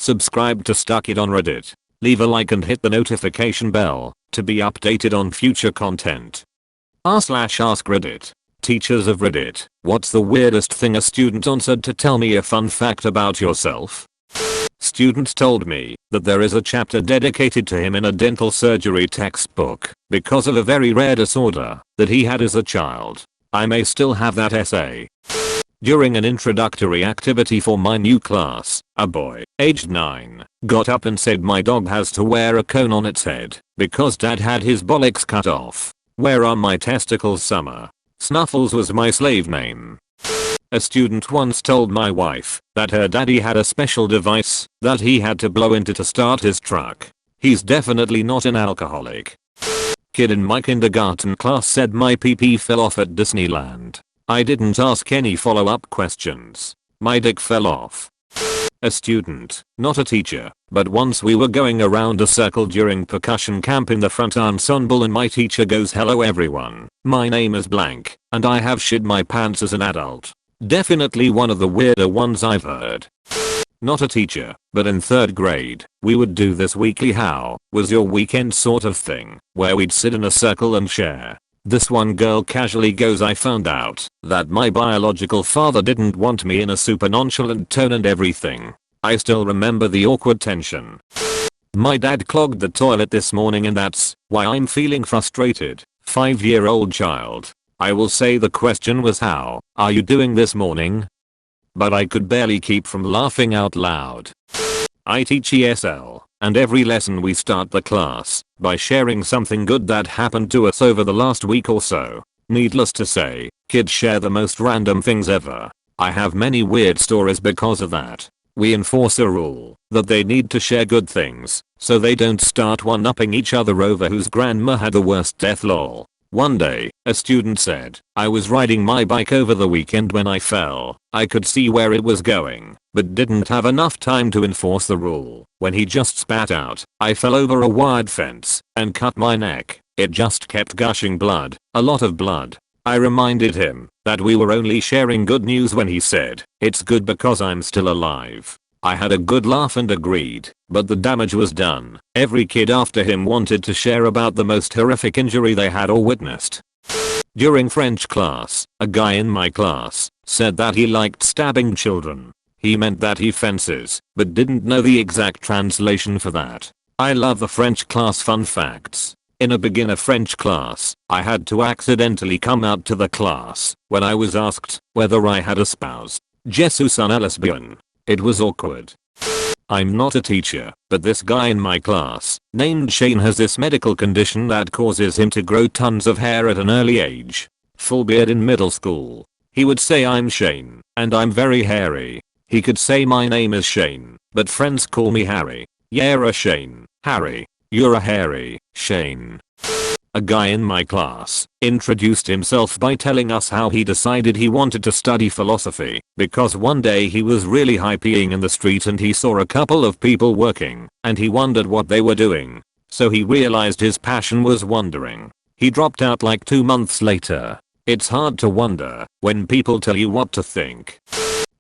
Subscribe to Stuck It on Reddit. Leave a like and hit the notification bell to be updated on future content. r/AskReddit. Teachers of Reddit, what's the weirdest thing a student answered to tell me a fun fact about yourself? Student told me that there is a chapter dedicated to him in a dental surgery textbook because of a very rare disorder that he had as a child. I may still have that essay. During an introductory activity for my new class, a boy, aged 9, got up and said my dog has to wear a cone on its head because dad had his bollocks cut off. Where are my testicles, Summer? Snuffles was my slave name. A student once told my wife that her daddy had a special device that he had to blow into to start his truck. He's definitely not an alcoholic. Kid in my kindergarten class said my pee-pee fell off at Disneyland. I didn't ask any follow-up questions. My dick fell off. A student, not a teacher, but once we were going around a circle during percussion camp in the front ensemble and my teacher goes, "Hello everyone, my name is blank, and I have shit my pants as an adult." Definitely one of the weirder ones I've heard. Not a teacher, but in 3rd grade, we would do this weekly "how was your weekend" sort of thing, where we'd sit in a circle and share. This one girl casually goes, "I found out that my biological father didn't want me," in a super nonchalant tone and everything. I still remember the awkward tension. My dad clogged the toilet this morning and that's why I'm feeling frustrated. 5-year-old child. I will say the question was, "How are you doing this morning?" But I could barely keep from laughing out loud. I teach ESL, and every lesson we start the class by sharing something good that happened to us over the last week or so. Needless to say, kids share the most random things ever. I have many weird stories because of that. We enforce a rule that they need to share good things so they don't start one-upping each other over whose grandma had the worst death, lol. One day, a student said, "I was riding my bike over the weekend when I fell. I could see where it was going, but didn't have enough time to enforce the rule. When he just spat out, I fell over a wired fence and cut my neck. It just kept gushing blood, a lot of blood." I reminded him that we were only sharing good news when he said, "It's good because I'm still alive." I had a good laugh and agreed, but the damage was done. Every kid after him wanted to share about the most horrific injury they had or witnessed. During French class, a guy in my class said that he liked stabbing children. He meant that he fences, but didn't know the exact translation for that. I love the French class fun facts. In a beginner French class, I had to accidentally come out to the class when I was asked whether I had a spouse. Je suis un lesbian. It was awkward. I'm not a teacher, but this guy in my class, named Shane, has this medical condition that causes him to grow tons of hair at an early age. Full beard in middle school. He would say, "I'm Shane, and I'm very hairy." He could say, "My name is Shane, but friends call me Harry." "You're a Shane, Harry. You're a hairy Shane." A guy in my class introduced himself by telling us how he decided he wanted to study philosophy because one day he was really high peeing in the street and he saw a couple of people working and he wondered what they were doing. So he realized his passion was wondering. He dropped out like 2 months later. It's hard to wonder when people tell you what to think.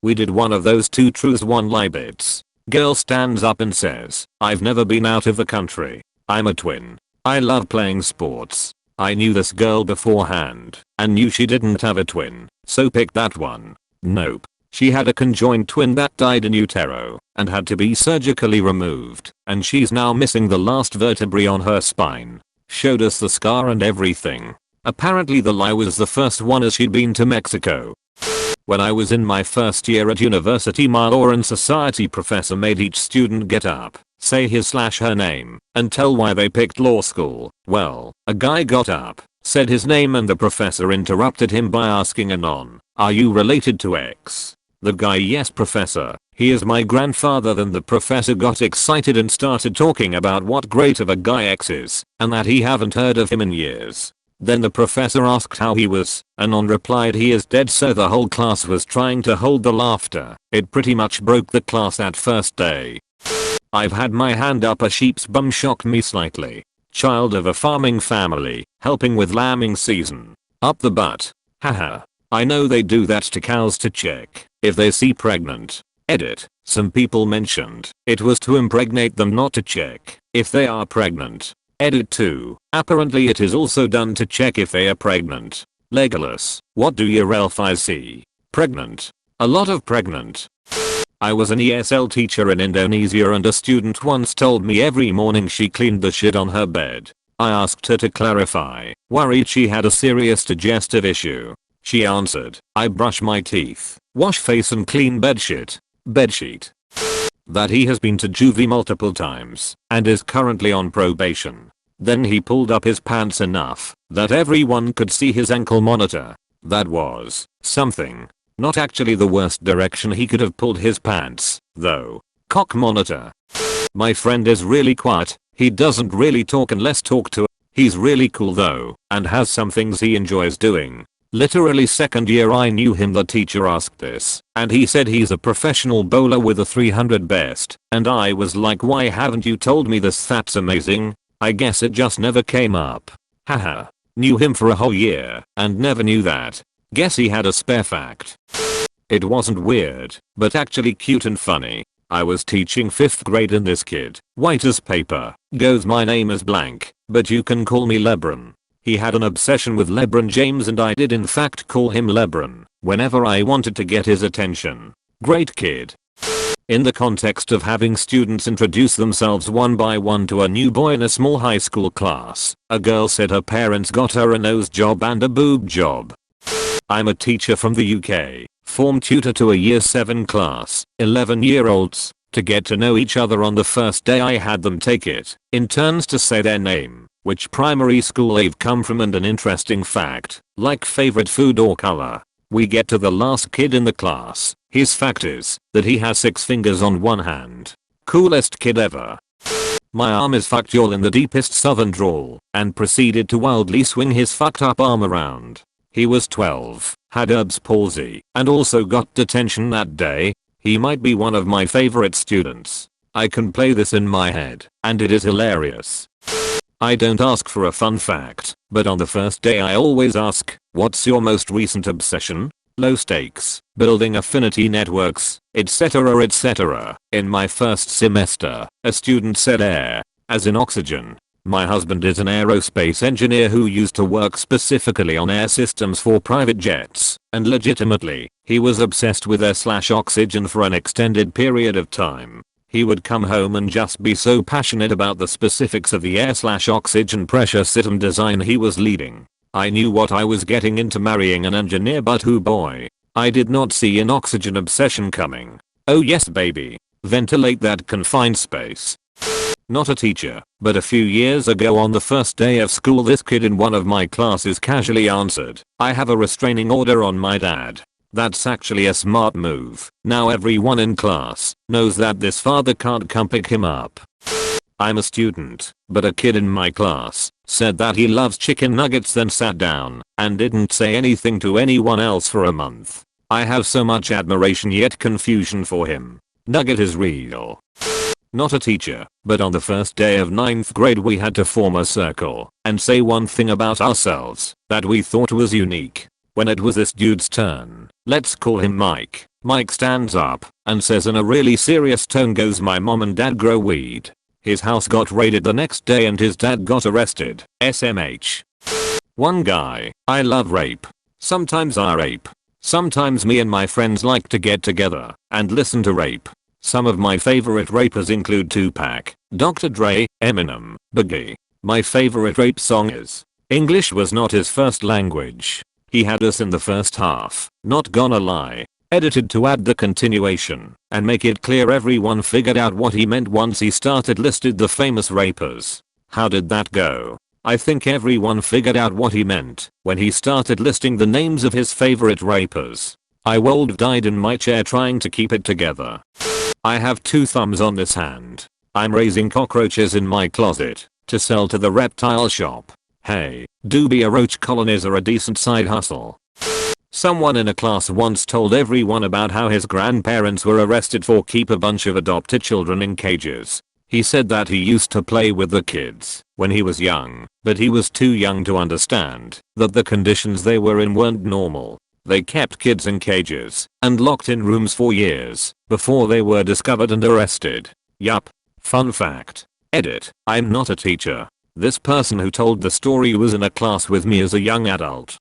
We did one of those 2 truths 1 lie bits. Girl stands up and says, "I've never been out of the country. I'm a twin. I love playing sports." I knew this girl beforehand and knew she didn't have a twin, so picked that one. Nope. She had a conjoined twin that died in utero and had to be surgically removed, and she's now missing the last vertebrae on her spine. Showed us the scar and everything. Apparently the lie was the first one as she'd been to Mexico. When I was in my first year at university, my law and society professor made each student get up, say his/her name, and tell why they picked law school. Well, a guy got up, said his name, and the professor interrupted him by asking anon, "Are you related to X?" The guy, "Yes professor, he is my grandfather." Then the professor got excited and started talking about what great of a guy X is, and that he haven't heard of him in years. Then the professor asked how he was, Anon replied, "He is dead." So the whole class was trying to hold the laughter. It pretty much broke the class that first day. I've had my hand up a sheep's bum shocked me slightly. Child of a farming family, helping with lambing season. Up the butt. Haha. I know they do that to cows to check if they see pregnant. Edit. Some people mentioned it was to impregnate them, not to check if they are pregnant. Edit 2. Apparently it is also done to check if they are pregnant. Legolas, what do your elf eyes see? Pregnant. A lot of pregnant. I was an ESL teacher in Indonesia and a student once told me every morning she cleaned the shit on her bed. I asked her to clarify, worried she had a serious digestive issue. She answered, I brush my teeth, wash face and clean bedsheet. That he has been to juvie multiple times and is currently on probation. Then he pulled up his pants enough that everyone could see his ankle monitor. That was something. Not actually the worst direction he could have pulled his pants, though. Cock monitor. My friend is really quiet. He doesn't really talk unless talked to. He's really cool though and has some things he enjoys doing. Literally second year I knew him, the teacher asked this and he said he's a professional bowler with a 300 best and I was like, why haven't you told me this? That's amazing. I guess it just never came up. Haha. Knew him for a whole year and never knew that. Guess he had a spare fact. It wasn't weird, but actually cute and funny. I was teaching 5th grade and this kid, white as paper, goes, my name is blank, but you can call me LeBron. He had an obsession with LeBron James and I did in fact call him LeBron whenever I wanted to get his attention. Great kid. In the context of having students introduce themselves one by one to a new boy in a small high school class, a girl said her parents got her a nose job and a boob job. I'm a teacher from the UK, form tutor to a year 7 class, 11-year-olds. To get to know each other on the first day I had them take it in turns to say their name, which primary school they've come from and an interesting fact, like favorite food or color. We get to the last kid in the class. His fact is that he has 6 fingers on one hand. Coolest kid ever. My arm is fucked, y'all, in the deepest southern drawl, and proceeded to wildly swing his fucked up arm around. He was 12, had Erb's palsy, and also got detention that day. He might be one of my favorite students. I can play this in my head, and it is hilarious. I don't ask for a fun fact, but on the first day I always ask, what's your most recent obsession? Low stakes, building affinity networks, etc. In my first semester, a student said air, as in oxygen. My husband is an aerospace engineer who used to work specifically on air systems for private jets, and legitimately, he was obsessed with air/oxygen for an extended period of time. He would come home and just be so passionate about the specifics of the air/oxygen pressure system design he was leading. I knew what I was getting into marrying an engineer, but oh boy, I did not see an oxygen obsession coming. Oh yes baby, ventilate that confined space. Not a teacher, but a few years ago on the first day of school this kid in one of my classes casually answered, I have a restraining order on my dad. That's actually a smart move. Now everyone in class knows that this father can't come pick him up. I'm a student, but a kid in my class said that he loves chicken nuggets, then sat down and didn't say anything to anyone else for a month. I have so much admiration yet confusion for him. Nugget is real. Not a teacher, but on the first day of 9th grade we had to form a circle and say one thing about ourselves that we thought was unique. When it was this dude's turn, let's call him Mike, Mike stands up and says in a really serious tone goes, my mom and dad grow weed. His house got raided the next day and his dad got arrested. SMH. One guy, I love rape. Sometimes I rape. Sometimes me and my friends like to get together and listen to rape. Some of my favorite rappers include Tupac, Dr. Dre, Eminem, Biggie. My favorite rape song is English Was Not His First Language. He had us in the first half, not gonna lie. Edited to add the continuation and make it clear everyone figured out what he meant once he started listed the famous rappers. How did that go? I think everyone figured out what he meant when he started listing the names of his favorite rappers. I died in my chair trying to keep it together. I have 2 thumbs on this hand. I'm raising cockroaches in my closet to sell to the reptile shop. Hey, do be a roach colonizer a decent side hustle. Someone in a class once told everyone about how his grandparents were arrested for keep a bunch of adopted children in cages. He said that he used to play with the kids when he was young, but he was too young to understand that the conditions they were in weren't normal. They kept kids in cages and locked in rooms for years before they were discovered and arrested. Yup. Fun fact. Edit. I'm not a teacher. This person who told the story was in a class with me as a young adult.